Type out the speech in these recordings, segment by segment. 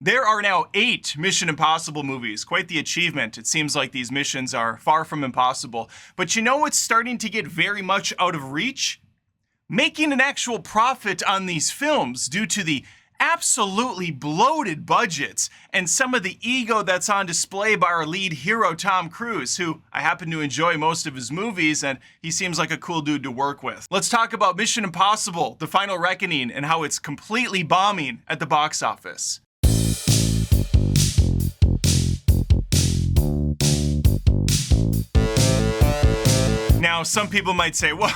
There are now 8 Mission Impossible movies. Quite the achievement. It seems like these missions are far from impossible. But you know what's starting to get very much out of reach? Making an actual profit on these films due to the absolutely bloated budgets and some of the ego that's on display by our lead hero, Tom Cruise, who I happen to enjoy most of his movies, and he seems like a cool dude to work with. Let's talk about Mission Impossible: The Final Reckoning and how it's completely bombing at the box office. Now, some people might say, well,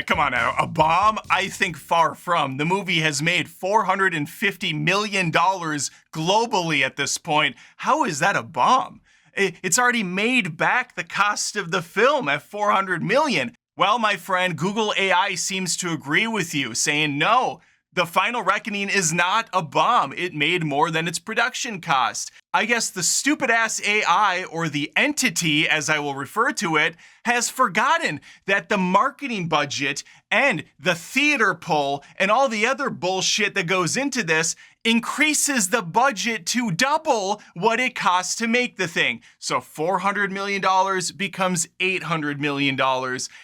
come on now, a bomb? I think far from. The movie has made $450 million globally at this point. How is that a bomb? It's already made back the cost of the film at $400 million. Well, my friend, Google AI seems to agree with you, saying no. The Final Reckoning is not a bomb. It made more than its production cost. I guess the stupid-ass AI, or the entity as I will refer to it, has forgotten that the marketing budget and the theater pull and all the other bullshit that goes into this increases the budget to double what it costs to make the thing. So $400 million becomes $800 million.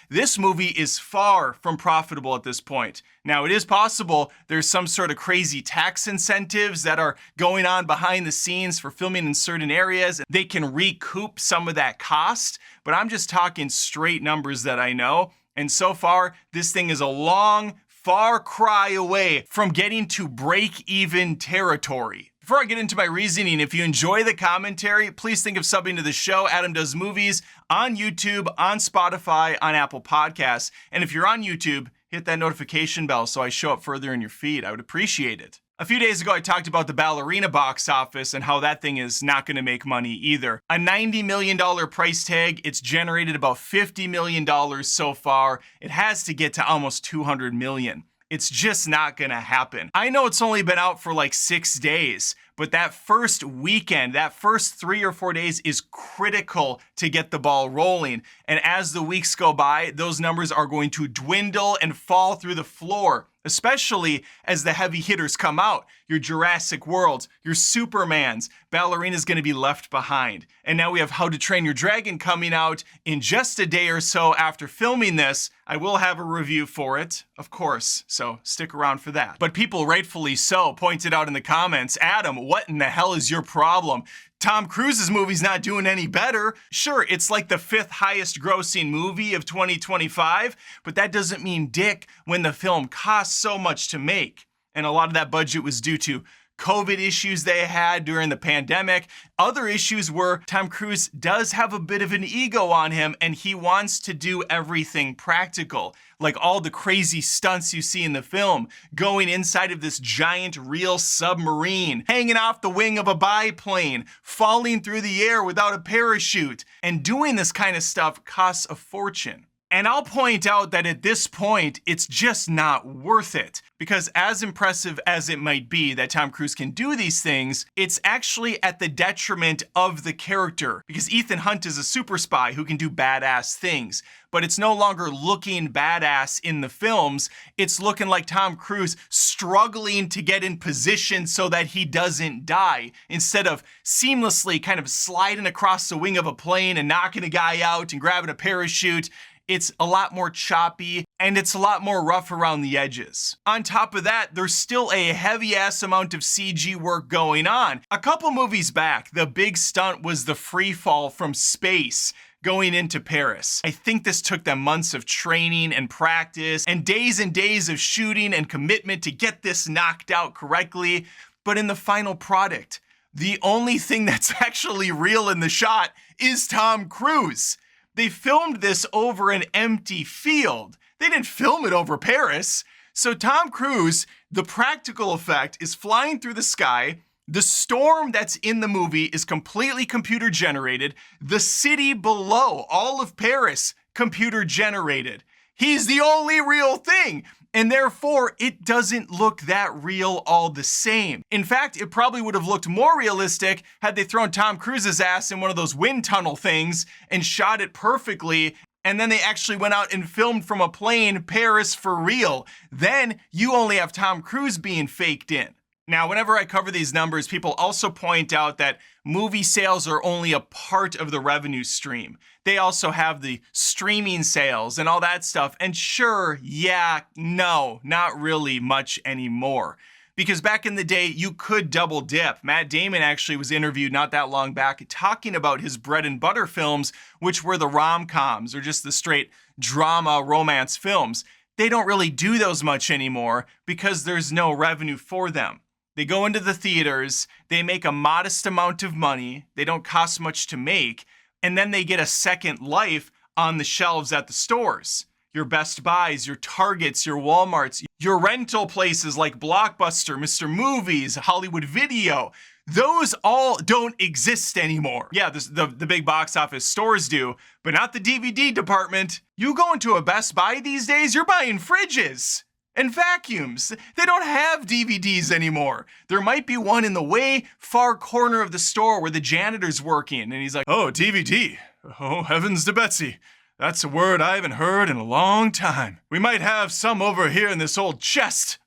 This movie is far from profitable at this point. Now, it is possible there's some sort of crazy tax incentives that are going on behind the scenes for filming in certain areas. They can recoup some of that cost, but I'm just talking straight numbers that I know. And so far, this thing is a long, far cry away from getting to break-even territory. Before I get into my reasoning, if you enjoy the commentary, please think of subbing to the show, Adam Does Movies, on YouTube, on Spotify, on Apple Podcasts. And if you're on YouTube, hit that notification bell so I show up further in your feed. I would appreciate it. A few days ago, I talked about the Ballerina box office and how that thing is not going to make money either. A $90 million price tag, it's generated about $50 million so far. It has to get to almost $200 million. It's just not gonna happen. I know it's only been out for like 6 days, but that first weekend, that first 3 or 4 days is critical to get the ball rolling. And as the weeks go by, those numbers are going to dwindle and fall through the floor, especially as the heavy hitters come out. Your Jurassic Worlds, your Supermans. Ballerina's gonna be left behind. And now we have How to Train Your Dragon coming out in just a day or so after filming this. I will have a review for it, of course, so stick around for that. But people, rightfully so, pointed out in the comments, Adam, what in the hell is your problem? Tom Cruise's movie's not doing any better. Sure, it's like the 5th highest grossing movie of 2025, but that doesn't mean dick when the film costs so much to make. And a lot of that budget was due to COVID issues they had during the pandemic. Other issues were Tom Cruise does have a bit of an ego on him and he wants to do everything practical. Like all the crazy stunts you see in the film, going inside of this giant real submarine, hanging off the wing of a biplane, falling through the air without a parachute. And doing this kind of stuff costs a fortune. And I'll point out that at this point, it's just not worth it. Because as impressive as it might be that Tom Cruise can do these things, it's actually at the detriment of the character. Because Ethan Hunt is a super spy who can do badass things. But it's no longer looking badass in the films. It's looking like Tom Cruise struggling to get in position so that he doesn't die, instead of seamlessly kind of sliding across the wing of a plane and knocking a guy out and grabbing a parachute. It's a lot more choppy and it's a lot more rough around the edges. On top of that, there's still a heavy ass amount of CG work going on. A couple movies back, the big stunt was the free fall from space going into Paris. I think this took them months of training and practice and days of shooting and commitment to get this knocked out correctly. But in the final product, the only thing that's actually real in the shot is Tom Cruise. They filmed this over an empty field. They didn't film it over Paris. So Tom Cruise, the practical effect is flying through the sky. The storm that's in the movie is completely computer generated. The city below, all of Paris, computer generated. He's the only real thing. And therefore, it doesn't look that real all the same. In fact, it probably would have looked more realistic had they thrown Tom Cruise's ass in one of those wind tunnel things and shot it perfectly, and then they actually went out and filmed from a plane Paris for real. Then you only have Tom Cruise being faked in. Now, whenever I cover these numbers, people also point out that movie sales are only a part of the revenue stream. They also have the streaming sales and all that stuff. And sure, yeah, no, not really much anymore. Because back in the day, you could double dip. Matt Damon actually was interviewed not that long back talking about his bread and butter films, which were the rom-coms or just the straight drama romance films. They don't really do those much anymore because there's no revenue for them. They go into the theaters, they make a modest amount of money, they don't cost much to make, and then they get a second life on the shelves at the stores. Your Best Buys, your Targets, your Walmarts, your rental places like Blockbuster, Mr. Movies, Hollywood Video. Those all don't exist anymore. Yeah, the big box office stores do, but not the DVD department. You go into a Best Buy these days, you're buying fridges and vacuums. They don't have DVDs anymore. There might be one in the way far corner of the store where the janitor's working, and he's like, oh, DVD. Oh, heavens to Betsy. That's a word I haven't heard in a long time. We might have some over here in this old chest.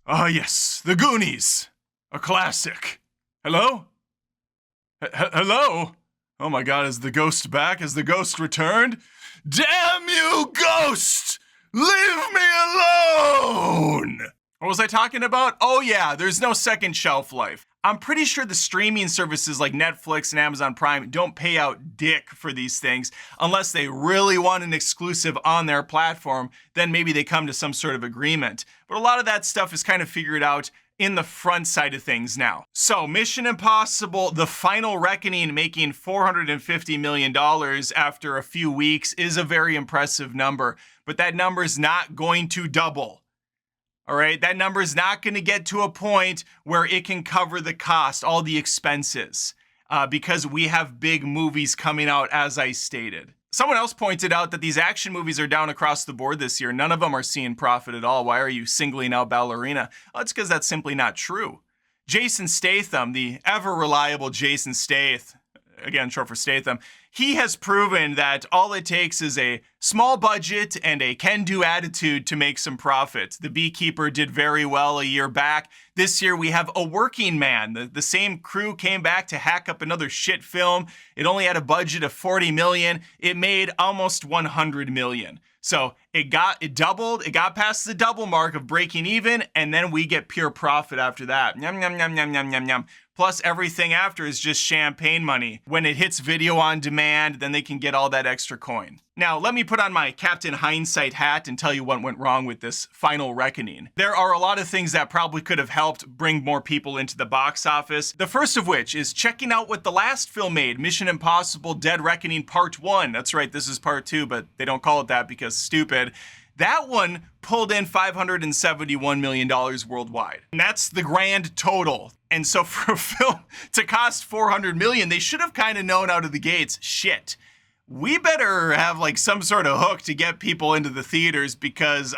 Ah, yes, The Goonies. A classic. Hello? Hello? Oh my God, is the ghost back? Has the ghost returned? Damn you, ghost! Leave me alone! What was I talking about? Oh yeah, there's no second shelf life. I'm pretty sure the streaming services like Netflix and Amazon Prime don't pay out dick for these things unless they really want an exclusive on their platform. Then maybe they come to some sort of agreement. But a lot of that stuff is kind of figured out in the front side of things now. So Mission Impossible, The Final Reckoning, making $450 million after a few weeks is a very impressive number, but that number is not going to double. All right, that number is not going to get to a point where it can cover the cost, all the expenses, because we have big movies coming out, as I stated. Someone else pointed out that these action movies are down across the board this year. None of them are seeing profit at all. Why are you singling out Ballerina? Well, it's because that's simply not true. Jason Statham, the ever-reliable Jason Statham, again, short for Statham, he has proven that all it takes is a small budget and a can-do attitude to make some profit. The Beekeeper did very well a year back. This year we have A Working Man. The same crew came back to hack up another shit film. It only had a budget of $40 million. It made almost $100 million. So it doubled, it got past the double mark of breaking even, and then we get pure profit after that. Yum, yum, yum, yum, yum, yum, yum. Plus everything after is just champagne money. When it hits video on demand, then they can get all that extra coin. Now, let me put on my Captain Hindsight hat and tell you what went wrong with this Final Reckoning. There are a lot of things that probably could have helped bring more people into the box office. The first of which is checking out what the last film made, Mission Impossible Dead Reckoning Part 1. That's right, this is Part 2, but they don't call it that because stupid. That one pulled in $571 million worldwide. And that's the grand total. And so for a film to cost $400 million, they should have kind of known out of the gates, shit, we better have like some sort of hook to get people into the theaters because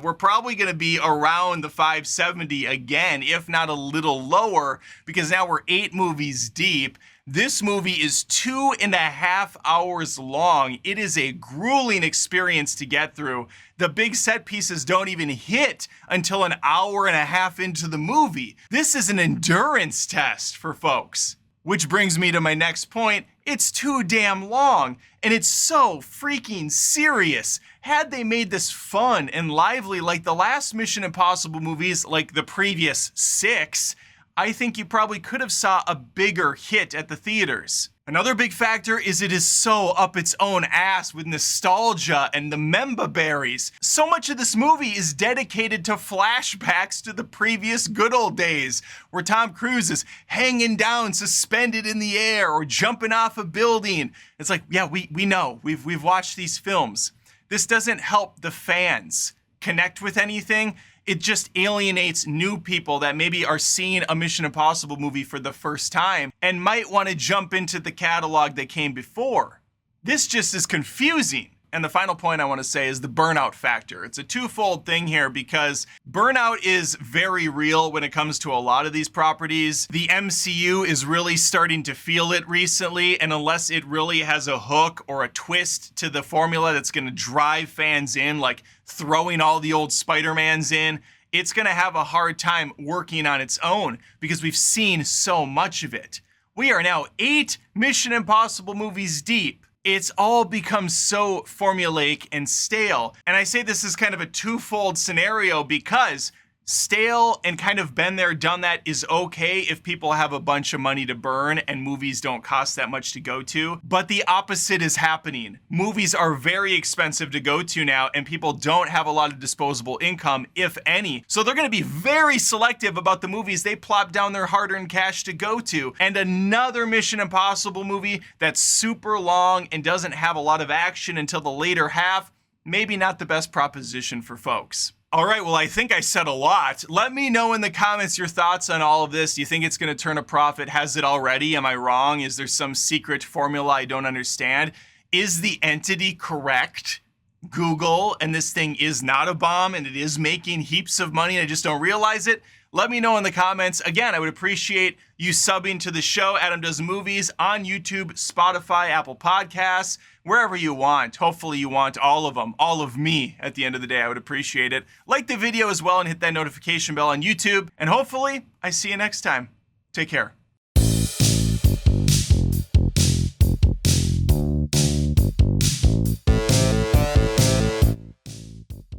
we're probably going to be around the 570 again, if not a little lower, because now we're 8 movies deep. This movie is 2.5 hours long. It is a grueling experience to get through. The big set pieces don't even hit until an hour and a half into the movie. This is an endurance test for folks. Which brings me to my next point. It's too damn long, and it's so freaking serious. Had they made this fun and lively like the last Mission Impossible movies, like the previous 6, I think you probably could have saw a bigger hit at the theaters. Another big factor is it is so up its own ass with nostalgia and the memba berries. So much of this movie is dedicated to flashbacks to the previous good old days, where Tom Cruise is hanging down, suspended in the air, or jumping off a building. It's like, yeah, we know. We've watched these films. This doesn't help the fans connect with anything. It just alienates new people that maybe are seeing a Mission Impossible movie for the first time and might want to jump into the catalog that came before. This just is confusing. And the final point I want to say is the burnout factor. It's a twofold thing here because burnout is very real when it comes to a lot of these properties. The MCU is really starting to feel it recently, and unless it really has a hook or a twist to the formula that's going to drive fans in, like throwing all the old Spider-Mans in, it's going to have a hard time working on its own because we've seen so much of it. We are now 8 Mission Impossible movies deep. It's all become so formulaic and stale. And I say this is kind of a twofold scenario because stale and kind of been there, done that is okay if people have a bunch of money to burn and movies don't cost that much to go to. But the opposite is happening. Movies are very expensive to go to now and people don't have a lot of disposable income, if any. So they're gonna be very selective about the movies they plop down their hard-earned cash to go to. And another Mission Impossible movie that's super long and doesn't have a lot of action until the later half, maybe not the best proposition for folks. All right, well, I think I said a lot. Let me know in the comments your thoughts on all of this. Do you think it's going to turn a profit? Has it already? Am I wrong? Is there some secret formula I don't understand? Is the entity correct? Google, and this thing is not a bomb and it is making heaps of money and I just don't realize it? Let me know in the comments. Again, I would appreciate you subbing to the show, Adam Does Movies, on YouTube, Spotify, Apple Podcasts, wherever you want. Hopefully you want all of them, all of me at the end of the day. I would appreciate it. Like the video as well and hit that notification bell on YouTube. And hopefully I see you next time. Take care.